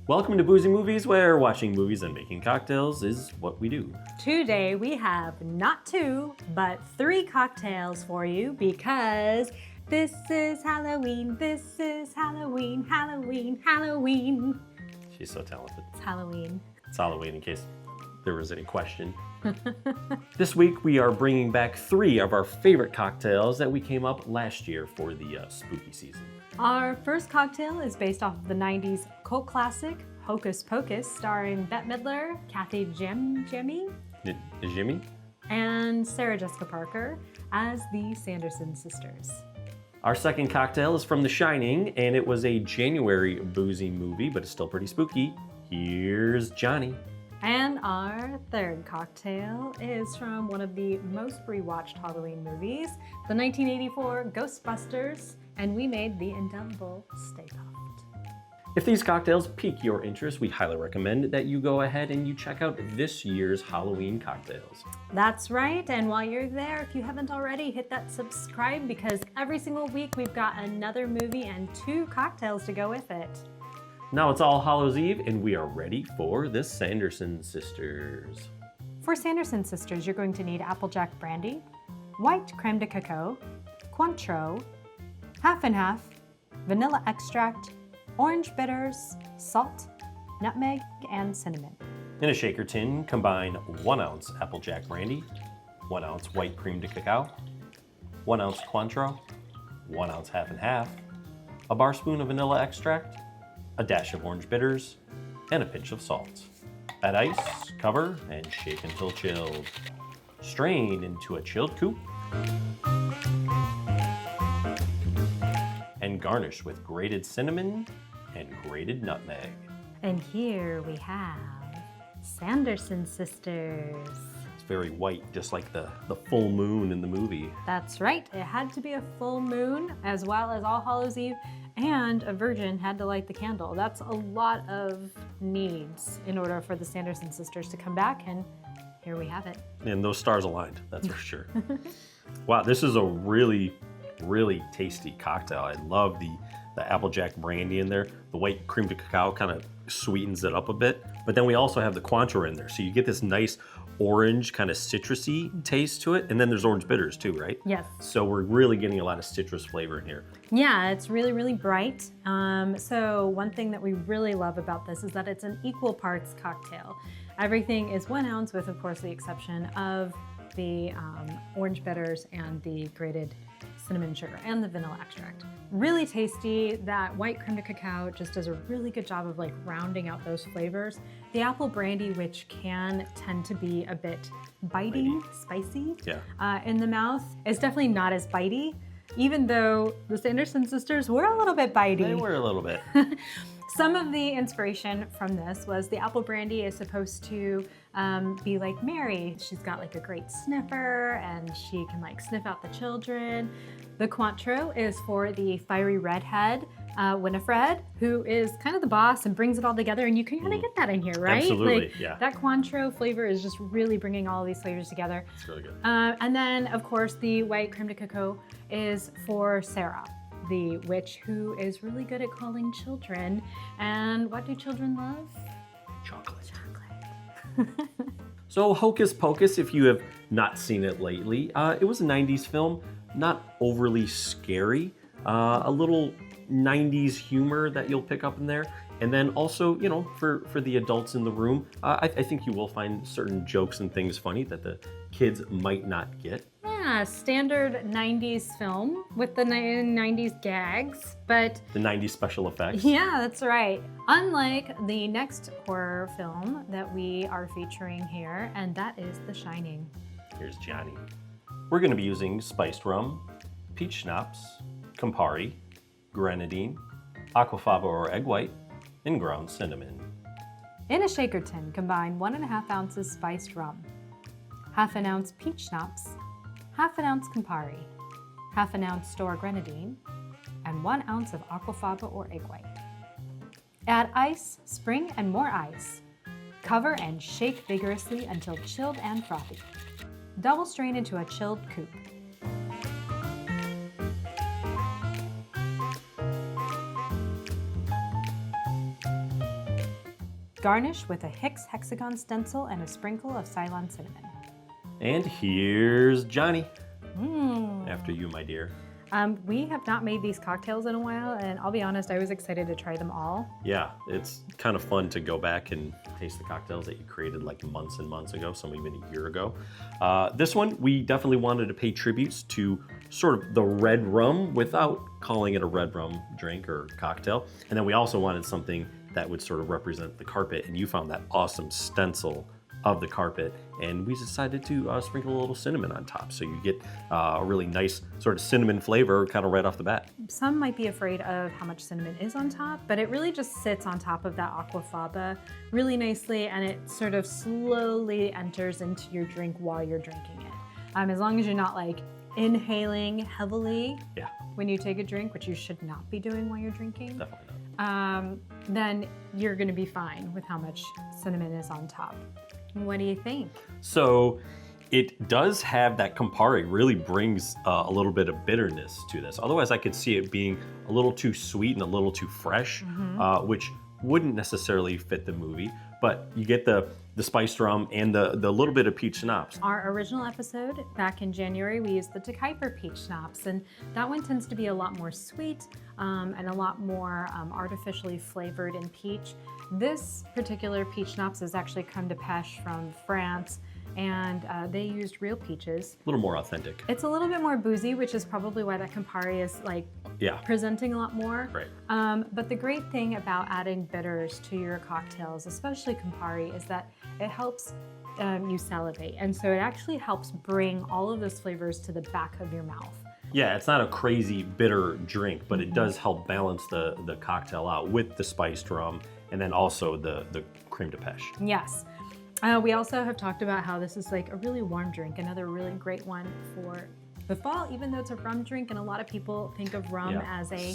Welcome to Boozy Movies, where watching movies and making cocktails is what we do. Today we have not 2, but 3 cocktails for you because this is Halloween, this is Halloween, Halloween, Halloween. She's so talented. It's Halloween. It's Halloween in case there was any question. This week we are bringing back 3 of our favorite cocktails that we came up last year for the spooky season. Our first cocktail is based off of the 90s cult classic Hocus Pocus, starring Bette Midler, Kathy Jimmy, and Sarah Jessica Parker as the Sanderson sisters. Our second cocktail is from The Shining, and it was a January boozy movie, but it's still pretty spooky. Here's Johnny. And our third cocktail is from one of the most rewatched Halloween movies, the 1984 Ghostbusters, and we made the indelible Stay Puft. If these cocktails pique your interest, we highly recommend that you go ahead and you check out this year's Halloween cocktails. That's right, and while you're there, if you haven't already, hit that subscribe because every single week we've got another movie and 2 cocktails to go with it. Now it's All Hallows Eve, and we are ready for the Sanderson sisters. For Sanderson sisters, you're going to need Applejack Brandy, white crème de cacao, Cointreau, half and half, vanilla extract, orange bitters, salt, nutmeg, and cinnamon. In a shaker tin, combine 1 ounce Applejack Brandy, 1 ounce white crème de cacao, 1 ounce Cointreau, 1 ounce half and half, a bar spoon of vanilla extract, a dash of orange bitters, and a pinch of salt. Add ice, cover, and shake until chilled. Strain into a chilled coupe and garnish with grated cinnamon and grated nutmeg. And here we have Sanderson sisters. It's very white, just like the full moon in the movie. That's right, it had to be a full moon as well as All Hallows Eve, and a virgin had to light the candle. That's a lot of needs in order for the Sanderson sisters to come back, and here we have it. And those stars aligned, that's for sure. Wow, this is a really, really tasty cocktail. I love the Applejack Brandy in there. The white crème de cacao kind of sweetens it up a bit. But then we also have the Cointreau in there. So you get this nice orange kind of citrusy taste to it. And then there's orange bitters too, right? Yes. So we're really getting a lot of citrus flavor in here. Yeah, it's really, really bright. So one thing that we really love about this is that it's an equal parts cocktail. Everything is 1 ounce with, of course, the exception of the orange bitters and the grated cinnamon sugar and the vanilla extract. Really tasty. That white crème de cacao just does a really good job of like rounding out those flavors. The apple brandy, which can tend to be a bit biting, spicy in the mouth, is definitely not as bitey, even though the Sanderson sisters were a little bit bitey. They were a little bit. Some of the inspiration from this was the apple brandy is supposed to be like Mary. She's got like a great sniffer and she can like sniff out the children. The Cointreau is for the fiery redhead, Winifred, who is kind of the boss and brings it all together, and you can kind of get that in here, right? Absolutely, like, yeah. That Cointreau flavor is just really bringing all of these flavors together. It's really good. And then, of course, the white crème de cacao is for Sarah, the witch who is really good at calling children. And what do children love? Chocolate. So Hocus Pocus, if you have not seen it lately, it was a 90s film, not overly scary, a little 90s humor that you'll pick up in there. And then also, you know, for the adults in the room, I think you will find certain jokes and things funny that the kids might not get. Yeah, standard 90s film with the 90s gags, but... The 90s special effects. Yeah, that's right. Unlike the next horror film that we are featuring here, and that is The Shining. Here's Johnny. We're going to be using Spiced Rum, Peach Schnapps, Campari, Grenadine, Aquafaba or egg white, and ground cinnamon. In a shaker tin, combine 1.5 ounces spiced rum, half an ounce peach schnapps, half an ounce Campari, half an ounce Store Grenadine, and 1 ounce of Aquafaba or egg white. Add ice, spring, and more ice. Cover and shake vigorously until chilled and frothy. Double strain into a chilled coupe. Garnish with a Hicks hexagon stencil and a sprinkle of Ceylon cinnamon. And here's Johnny. After you, my dear. We have not made these cocktails in a while, and I'll be honest, I was excited to try them all. Yeah, it's kind of fun to go back and taste the cocktails that you created like months and months ago, some even a year ago. This one, we definitely wanted to pay tributes to sort of the red rum without calling it a red rum drink or cocktail. And then we also wanted something that would sort of represent the carpet, and you found that awesome stencil of the carpet, and we decided to sprinkle a little cinnamon on top, so you get a really nice sort of cinnamon flavor kind of right off the bat. Some might be afraid of how much cinnamon is on top, but it really just sits on top of that Aquafaba really nicely, and it sort of slowly enters into your drink while you're drinking it. As long as you're not like inhaling heavily when you take a drink, which you should not be doing while you're drinking. Definitely not. Then you're gonna be fine with how much cinnamon is on top. What do you think? So it does have that Campari, really brings a little bit of bitterness to this. Otherwise, I could see it being a little too sweet and a little too fresh, which wouldn't necessarily fit the movie. But you get the spiced rum and the little bit of peach schnapps. Our original episode back in January, we used the Cacao peach schnapps, and that one tends to be a lot more sweet and a lot more artificially flavored in peach. This particular peach schnapps is actually crème de pêche from France, and they used real peaches. A little more authentic. It's a little bit more boozy, which is probably why that Campari is like presenting a lot more. Right. But the great thing about adding bitters to your cocktails, especially Campari, is that it helps you salivate. And so it actually helps bring all of those flavors to the back of your mouth. Yeah, it's not a crazy bitter drink, but it does help balance the cocktail out with the spiced rum and then also the crème de pêche. Yes. We also have talked about how this is like a really warm drink, another really great one for the fall, even though it's a rum drink, and a lot of people think of rum as a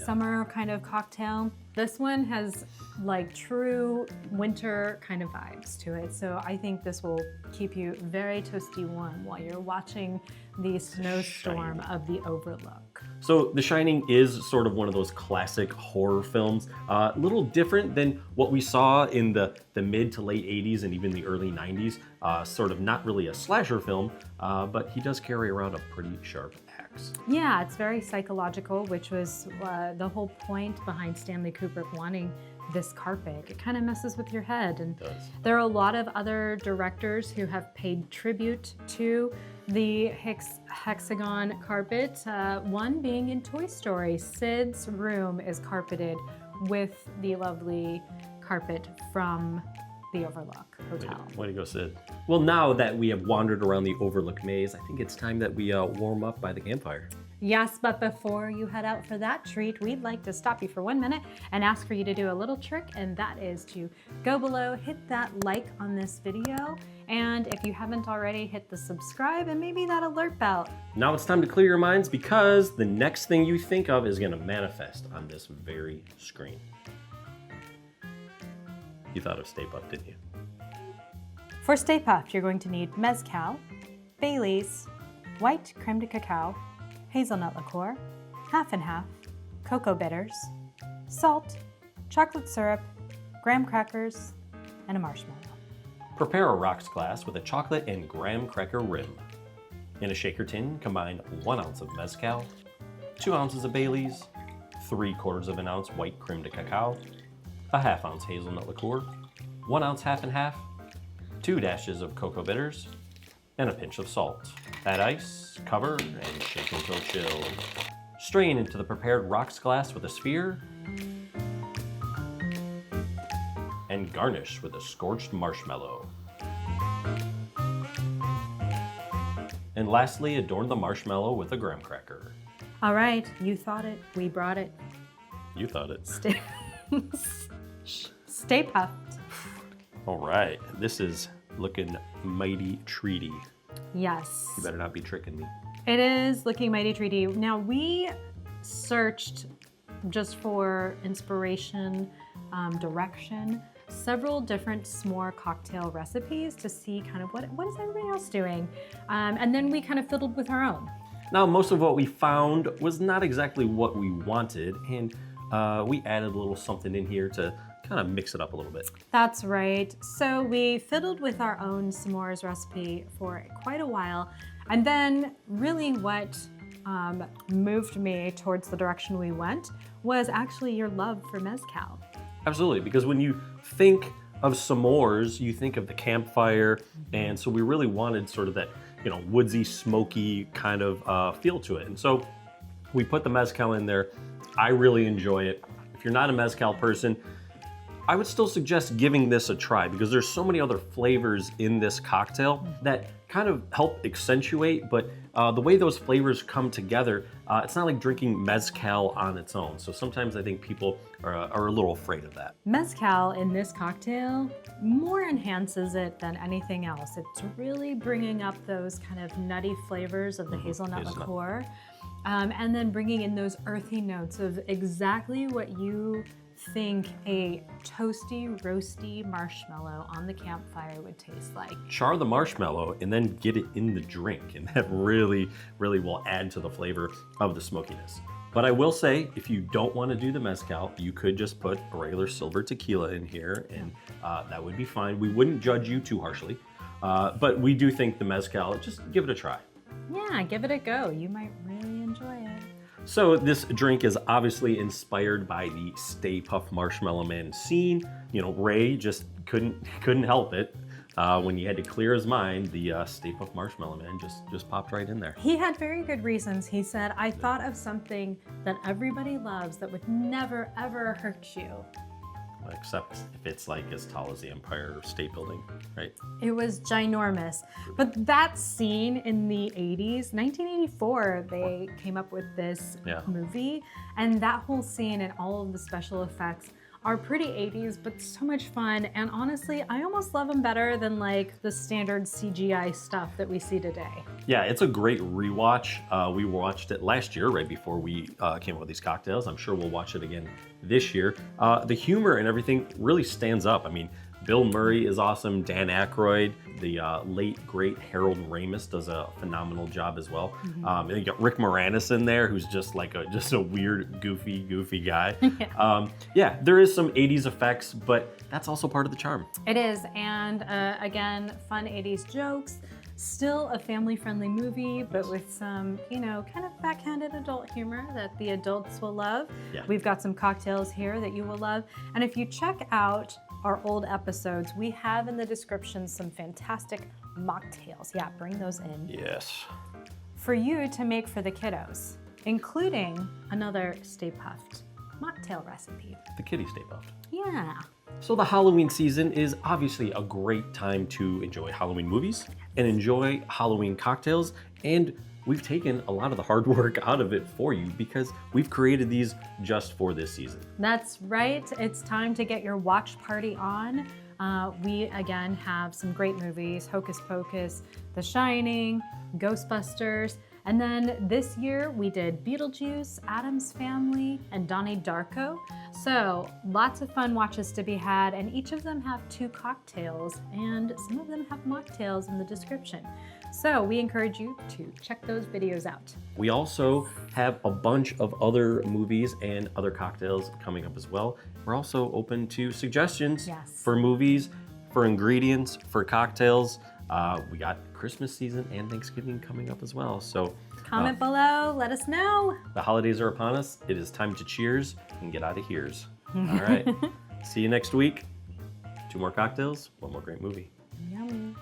summer kind of cocktail. This one has like true winter kind of vibes to it. So I think this will keep you very toasty warm while you're watching the snowstorm of the Overlook. So The Shining is sort of one of those classic horror films, a little different than what we saw in the mid to late 80s and even the early 90s. Sort of not really a slasher film, but he does carry around a pretty sharp axe. Yeah, it's very psychological, which was the whole point behind Stanley Kubrick wanting this carpet. It kind of messes with your head. And there are a lot of other directors who have paid tribute to the Hicks hexagon carpet, one being in Toy Story. Sid's room is carpeted with the lovely carpet from the Overlook Hotel. Way to go, Sid. Well, now that we have wandered around the Overlook maze, I think it's time that we warm up by the campfire. Yes, but before you head out for that treat, we'd like to stop you for 1 minute and ask for you to do a little trick, and that is to go below, hit that like on this video, and if you haven't already, hit the subscribe and maybe that alert bell. Now it's time to clear your minds, because the next thing you think of is going to manifest on this very screen. You thought of Stay Puft, didn't you? For Stay Puft, you're going to need Mezcal, Bailey's, white crème de cacao, hazelnut liqueur, half and half, cocoa bitters, salt, chocolate syrup, graham crackers, and a marshmallow. Prepare a rocks glass with a chocolate and graham cracker rim. In a shaker tin, combine 1 ounce of Mezcal, 2 ounces of Bailey's, 3/4 of an ounce white crème de cacao, a ½ ounce hazelnut liqueur, 1 ounce half and half, 2 dashes of cocoa bitters, and a pinch of salt. Add ice, cover, and shake until chilled. Strain into the prepared rocks glass with a sphere, and garnish with a scorched marshmallow. And lastly, adorn the marshmallow with a graham cracker. All right, you thought it, we brought it. You thought it. Stay puffed. All right, this is looking mighty treaty. Yes. You better not be tricking me. It is looking mighty treaty. Now, we searched just for inspiration, direction, several different s'more cocktail recipes to see kind of what is everybody else doing? And then we kind of fiddled with our own. Now, most of what we found was not exactly what we wanted, and we added a little something in here to kind of mix it up a little bit. That's right. So we fiddled with our own s'mores recipe for quite a while. And then really what moved me towards the direction we went was actually your love for Mezcal. Absolutely, because when you think of s'mores, you think of the campfire, and so we really wanted sort of that, you know, woodsy, smoky kind of feel to it. And so we put the Mezcal in there. I really enjoy it. If you're not a Mezcal person, I would still suggest giving this a try because there's so many other flavors in this cocktail that kind of help accentuate, but the way those flavors come together, it's not like drinking Mezcal on its own. So sometimes I think people are a little afraid of that. Mezcal in this cocktail more enhances it than anything else. It's really bringing up those kind of nutty flavors of the hazelnut liqueur, and then bringing in those earthy notes of exactly what you think a toasty, roasty marshmallow on the campfire would taste like. Char the marshmallow and then get it in the drink, and that really, really will add to the flavor of the smokiness. But I will say, if you don't want to do the Mezcal, you could just put a regular silver tequila in here, and that would be fine. We wouldn't judge you too harshly, but we do think the Mezcal, just give it a try. Yeah, give it a go. You might really enjoy it. So this drink is obviously inspired by the Stay Puft Marshmallow Man scene. You know, Ray just couldn't help it. When he had to clear his mind, the Stay Puft Marshmallow Man just popped right in there. He had very good reasons. He said, I thought of something that everybody loves that would never, ever hurt you. Except if it's like as tall as the Empire State Building, right? It was ginormous. But that scene in the 80s, 1984, they came up with this movie. And that whole scene and all of the special effects are pretty 80s, but so much fun. And honestly, I almost love them better than like the standard CGI stuff that we see today. Yeah, it's a great rewatch. We watched it last year, right before we came up with these cocktails. I'm sure we'll watch it again this year. The humor and everything really stands up. I mean, Bill Murray is awesome. Dan Aykroyd, the late great Harold Ramis does a phenomenal job as well. And you got Rick Moranis in there, who's just like a weird, goofy guy. Yeah, there is some 80s effects, but that's also part of the charm. It is, and again, fun 80s jokes. Still a family-friendly movie, but with some, you know, kind of backhanded adult humor that the adults will love. Yeah. We've got some cocktails here that you will love. And if you check out our old episodes, we have in the description some fantastic mocktails. Yeah, bring those in. Yes. For you to make for the kiddos, including another Stay Puft mocktail recipe. The kitty Stay Puft. Yeah. So the Halloween season is obviously a great time to enjoy Halloween movies and enjoy Halloween cocktails. And we've taken a lot of the hard work out of it for you because we've created these just for this season. That's right. It's time to get your watch party on. We again have some great movies, Hocus Pocus, The Shining, Ghostbusters. And then this year we did Beetlejuice, Addams Family, and Donnie Darko. So lots of fun watches to be had, and each of them have 2 cocktails, and some of them have mocktails in the description. So we encourage you to check those videos out. We also have a bunch of other movies and other cocktails coming up as well. We're also open to suggestions for movies, for ingredients, for cocktails. We got Christmas season and Thanksgiving coming up as well. So comment below, let us know. The holidays are upon us. It is time to cheers and get out of here's. All right. See you next week. 2 more cocktails, 1 more great movie. Yummy.